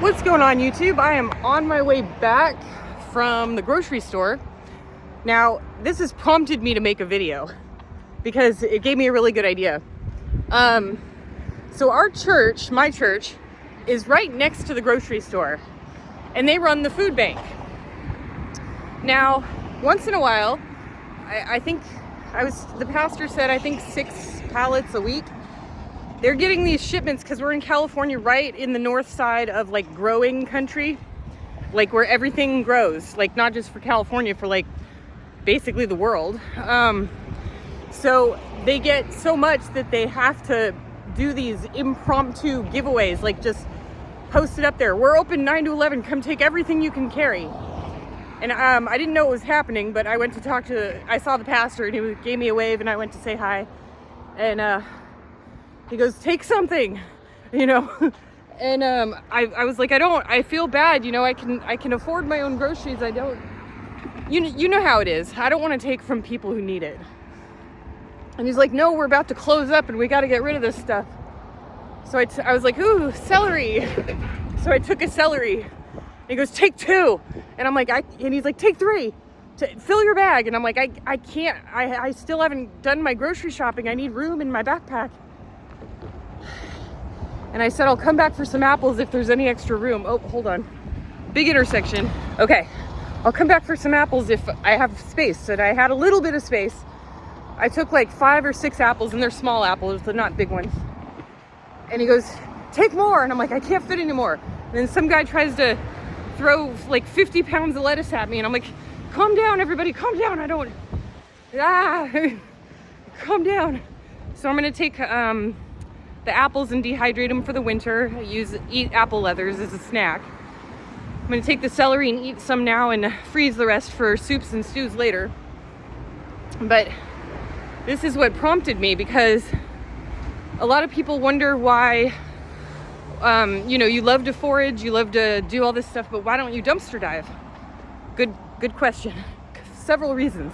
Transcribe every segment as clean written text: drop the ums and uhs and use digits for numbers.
What's going on, YouTube? I am on my way back from the grocery store. Now, this has prompted me to make a video because it gave me a really good idea. So our church, my church, is right next to the grocery store, and they run the food bank. Now, once in a while, the pastor said, I think 6 pallets a week. They're getting these shipments because we're in California, right in the north side of like growing country, like where everything grows, like not just for California, for like basically the world. So they get so much that they have to do these impromptu giveaways, like just post it up there. We're open 9 to 11. Come take everything you can carry. And I didn't know it was happening, but I saw the pastor and he gave me a wave and I went to say hi. And he goes, take something, you know. And I was like, I feel bad, you know, I can afford my own groceries. You know how it is. I don't want to take from people who need it. And he's like, no, we're about to close up and we got to get rid of this stuff. So I was like, ooh, celery. So I took a celery. And he goes, take 2. And I'm like, and he's like, take 3. Fill your bag. And I'm like, I can't. I still haven't done my grocery shopping. I need room in my backpack. And I said, I'll come back for some apples if there's any extra room. Oh, hold on. Big intersection. Okay. I'll come back for some apples if I have space. And I had a little bit of space. I took like 5 or 6 apples, and they're small apples. They're not big ones. And he goes, take more. And I'm like, I can't fit anymore. And then some guy tries to throw like 50 pounds of lettuce at me. And I'm like, calm down, everybody. Calm down. Calm down. So I'm going to take the apples and dehydrate them for the winter. Eat apple leathers as a snack. I'm going to take the celery and eat some now and freeze the rest for soups and stews later. But this is what prompted me, because a lot of people wonder why, you love to forage, you love to do all this stuff, but why don't you dumpster dive? Good question. Several reasons.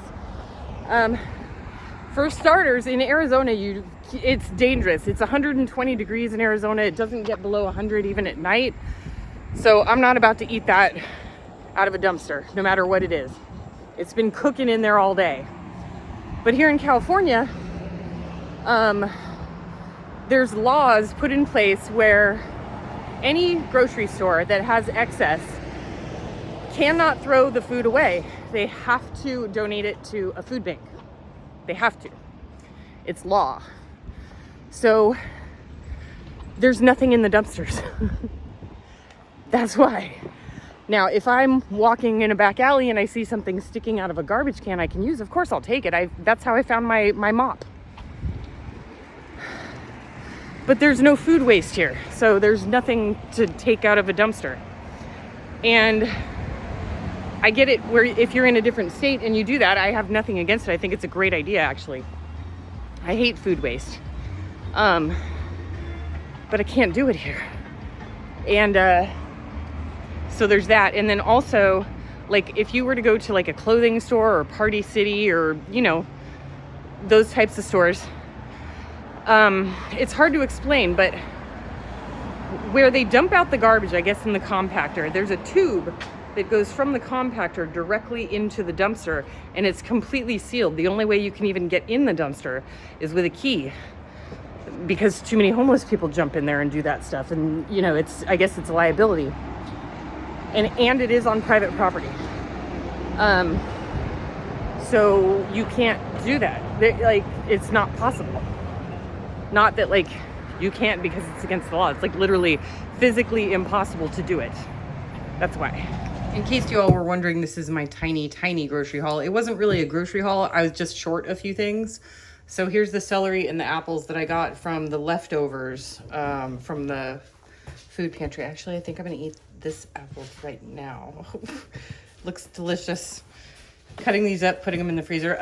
For starters, in Arizona, it's dangerous. It's 120 degrees in Arizona. It doesn't get below 100 even at night. So I'm not about to eat that out of a dumpster, no matter what it is. It's been cooking in there all day. But here in California, there's laws put in place where any grocery store that has excess cannot throw the food away. They have to donate it to a food bank. They have to. It's law. So there's nothing in the dumpsters. That's why. Now, if I'm walking in a back alley and I see something sticking out of a garbage can I can use, of course I'll take it. That's how I found my mop. But there's no food waste here. So there's nothing to take out of a dumpster. And I get it where if you're in a different state and you do that, I have nothing against it. I think it's a great idea, actually. I hate food waste. But I can't do it here. And so there's that. And then also, like, if you were to go to like a clothing store or Party City or, those types of stores, it's hard to explain, but where they dump out the garbage, I guess in the compactor, there's a tube that goes from the compactor directly into the dumpster, and it's completely sealed. The only way you can even get in the dumpster is with a key, because too many homeless people jump in there and do that stuff. And, I guess it's a liability. And it is on private property. So you can't do that. It's not possible. Not that, you can't because it's against the law. It's, literally physically impossible to do it. That's why. In case you all were wondering, this is my tiny, tiny grocery haul. It wasn't really a grocery haul. I was just short a few things. So here's the celery and the apples that I got from the leftovers from the food pantry. Actually, I think I'm going to eat this apple right now. Looks delicious. Cutting these up, putting them in the freezer.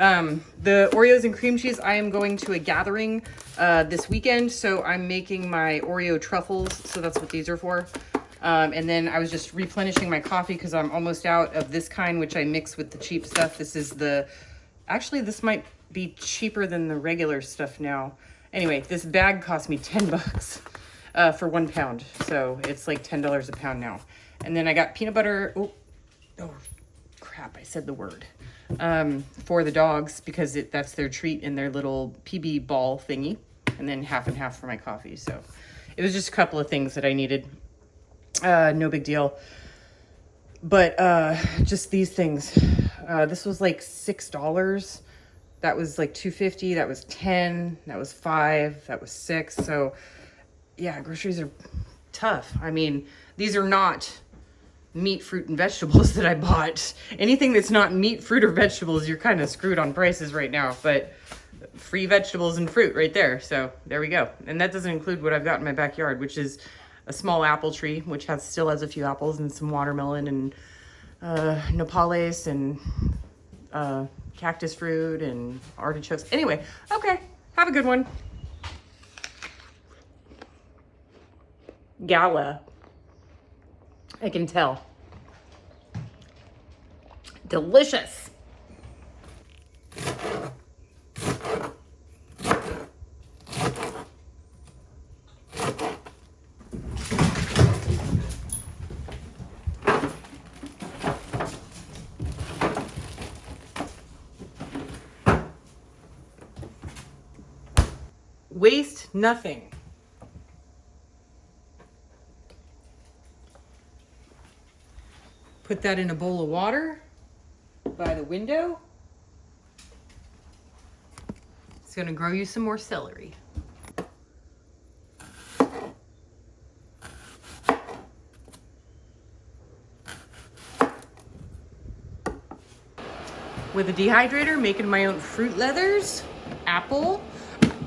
The Oreos and cream cheese, I am going to a gathering this weekend. So I'm making my Oreo truffles. So that's what these are for. And then I was just replenishing my coffee because I'm almost out of this kind, which I mix with the cheap stuff. This is actually this might be cheaper than the regular stuff now. Anyway, this bag cost me 10 bucks. for 1 pound. So it's like $10 a pound now. And then I got peanut butter. Oh crap, I said the word. For the dogs, because that's their treat in their little PB ball thingy. And then half and half for my coffee. So it was just a couple of things that I needed. No big deal. But just these things. This was like $6. That was like $2.50. That was $10. That was $5. That was $6. So yeah, groceries are tough. I mean, these are not meat, fruit, and vegetables that I bought. Anything that's not meat, fruit, or vegetables, you're kind of screwed on prices right now. But free vegetables and fruit right there. So there we go. And that doesn't include what I've got in my backyard, which is a small apple tree, which still has a few apples, and some watermelon and nopales and cactus fruit and artichokes. Anyway, okay, have a good one. Gala. I can tell. Delicious. Waste nothing. Put that in a bowl of water by the window. It's going to grow you some more celery. With a dehydrator, making my own fruit leathers, apple,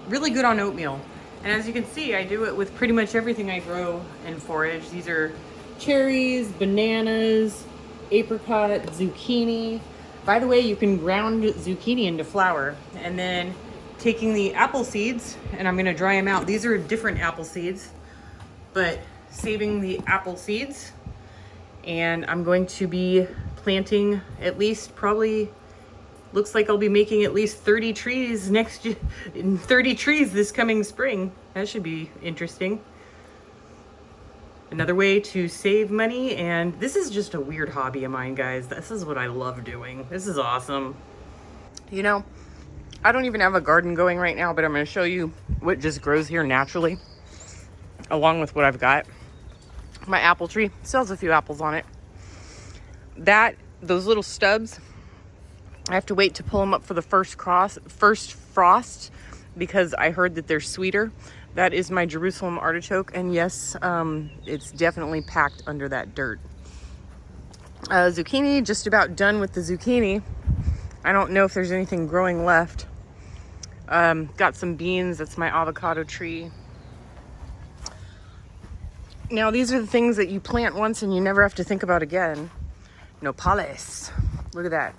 really good on oatmeal. And as you can see, I do it with pretty much everything I grow and forage. These are cherries, bananas, apricot, zucchini. By the way, you can ground zucchini into flour, and then taking the apple seeds, and I'm gonna dry them out. These are different apple seeds, but saving the apple seeds, and I'm going to be planting at least, probably looks like I'll be making at least 30 trees this coming spring. That should be interesting. Another way to save money, and this is just a weird hobby of mine, guys. This is what I love doing. This is awesome. You know, I don't even have a garden going right now, but I'm going to show you what just grows here naturally, along with what I've got. My apple tree still has a few apples on it. Those little stubs, I have to wait to pull them up for the first frost, because I heard that they're sweeter. That is my Jerusalem artichoke, and yes, it's definitely packed under that dirt. Zucchini, just about done with the zucchini. I don't know if there's anything growing left. Got some beans. That's my avocado tree. Now, these are the things that you plant once and you never have to think about again. Nopales. Look at that.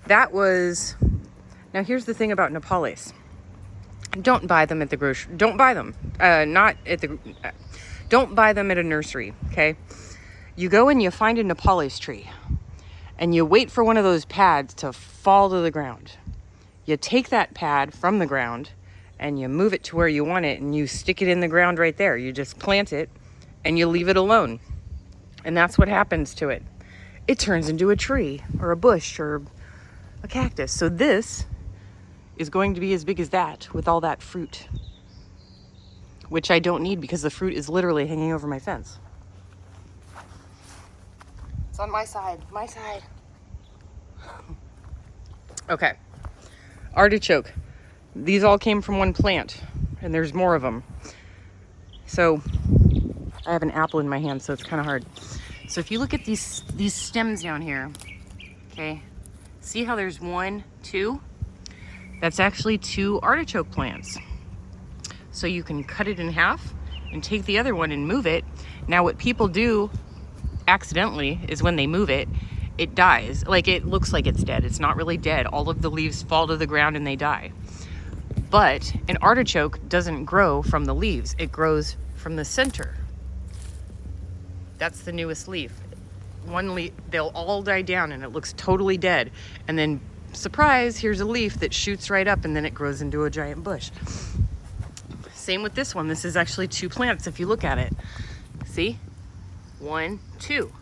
Now here's the thing about nopales. Don't buy them at the grocery. Don't buy them. Don't buy them at a nursery, okay? You go and you find a nopales tree, and you wait for one of those pads to fall to the ground. You take that pad from the ground, and you move it to where you want it, and you stick it in the ground right there. You just plant it, and you leave it alone. And that's what happens to it. It turns into a tree, or a bush, or a cactus. So this is going to be as big as that, with all that fruit, which I don't need because the fruit is literally hanging over my fence. It's on my side. Okay, artichoke. These all came from one plant, and there's more of them. So I have an apple in my hand, so it's kind of hard. So if you look at these stems down here, okay, see how there's 1, 2? That's actually 2 artichoke plants. So you can cut it in half and take the other one and move it. Now what people do accidentally is when they move it, it dies. Like, it looks like it's dead. It's not really dead. All of the leaves fall to the ground and they die. But an artichoke doesn't grow from the leaves. It grows from the center. That's the newest leaf. One leaf, they'll all die down and it looks totally dead. And then, surprise, here's a leaf that shoots right up, and then it grows into a giant bush. Same with this one. This is actually 2 plants if you look at it. See? 1, 2.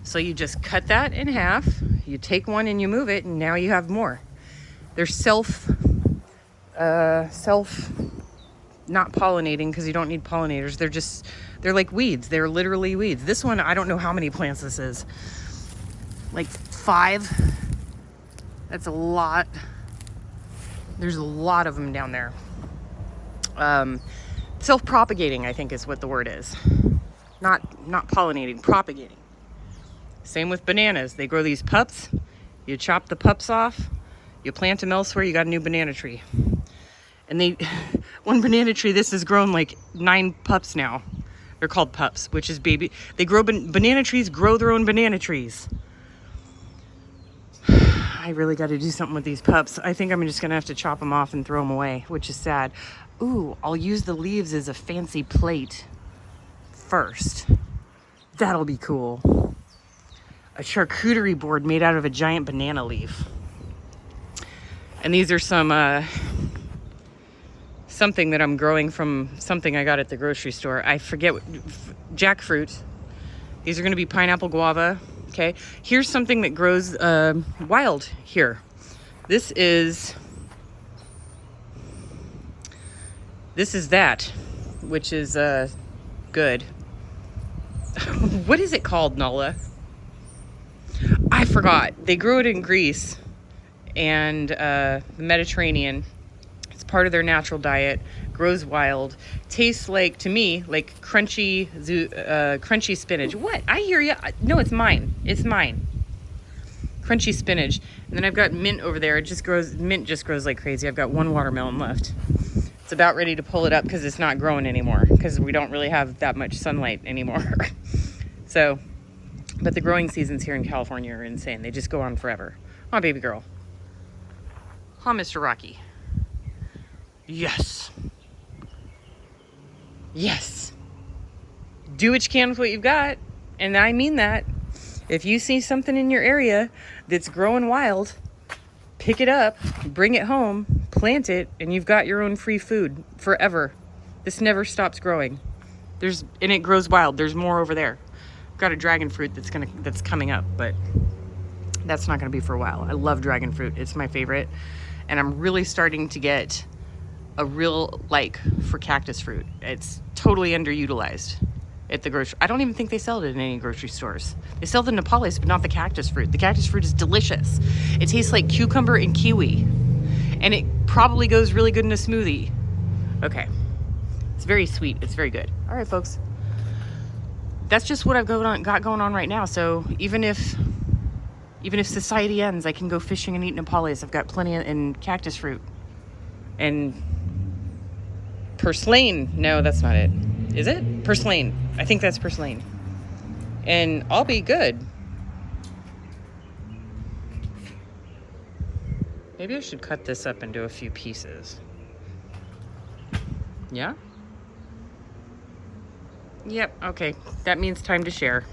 So you just cut that in half, you take one and you move it, and now you have more. They're not pollinating because you don't need pollinators. They're like weeds. They're literally weeds. This one, I don't know how many plants this is. Like 5. That's a lot. There's a lot of them down there. Self-propagating, I think is what the word is. Not pollinating, propagating. Same with bananas. They grow these pups. You chop the pups off. You plant them elsewhere. You got a new banana tree. And one banana tree, this has grown like 9 pups now. They're called pups, which is baby. They grow, banana trees grow their own banana trees. I really got to do something with these pups. I think I'm just going to have to chop them off and throw them away, which is sad. Ooh, I'll use the leaves as a fancy plate first. That'll be cool. A charcuterie board made out of a giant banana leaf. And these are some, something that I'm growing from something I got at the grocery store. I forget jackfruit. These are going to be pineapple guava. Okay. Here's something that grows wild here. This is that, which is good. What is it called, Nala? I forgot. They grow it in Greece and the Mediterranean. It's part of their natural diet. Grows wild. Tastes like, to me, like crunchy spinach. What? I hear you. No, it's mine. It's mine. Crunchy spinach. And then I've got mint over there. Mint just grows like crazy. I've got 1 watermelon left. It's about ready to pull it up because it's not growing anymore because we don't really have that much sunlight anymore. So, but the growing seasons here in California are insane. They just go on forever. Huh, baby girl? Huh, Mr. Rocky? Yes. Yes. Do what you can with what you've got. And I mean that. If you see something in your area that's growing wild, pick it up, bring it home, plant it, and you've got your own free food forever. This never stops growing. And it grows wild. There's more over there. I've got a dragon fruit that's coming up, but that's not gonna be for a while. I love dragon fruit. It's my favorite. And I'm really starting to get a real like for cactus fruit. It's totally underutilized at the grocery. I don't even think they sell it in any grocery stores. They sell the Nepalese, but not the cactus fruit. The cactus fruit is delicious. It tastes like cucumber and kiwi. And it probably goes really good in a smoothie. Okay. It's very sweet. It's very good. All right, folks. That's just what I've got going on right now. So even if society ends, I can go fishing and eat Nepalese. I've got plenty and cactus fruit. And purslane. No, that's not it. Is it? Purslane. I think that's purslane. And I'll be good. Maybe I should cut this up into a few pieces. Yeah? Yep, okay. That means time to share.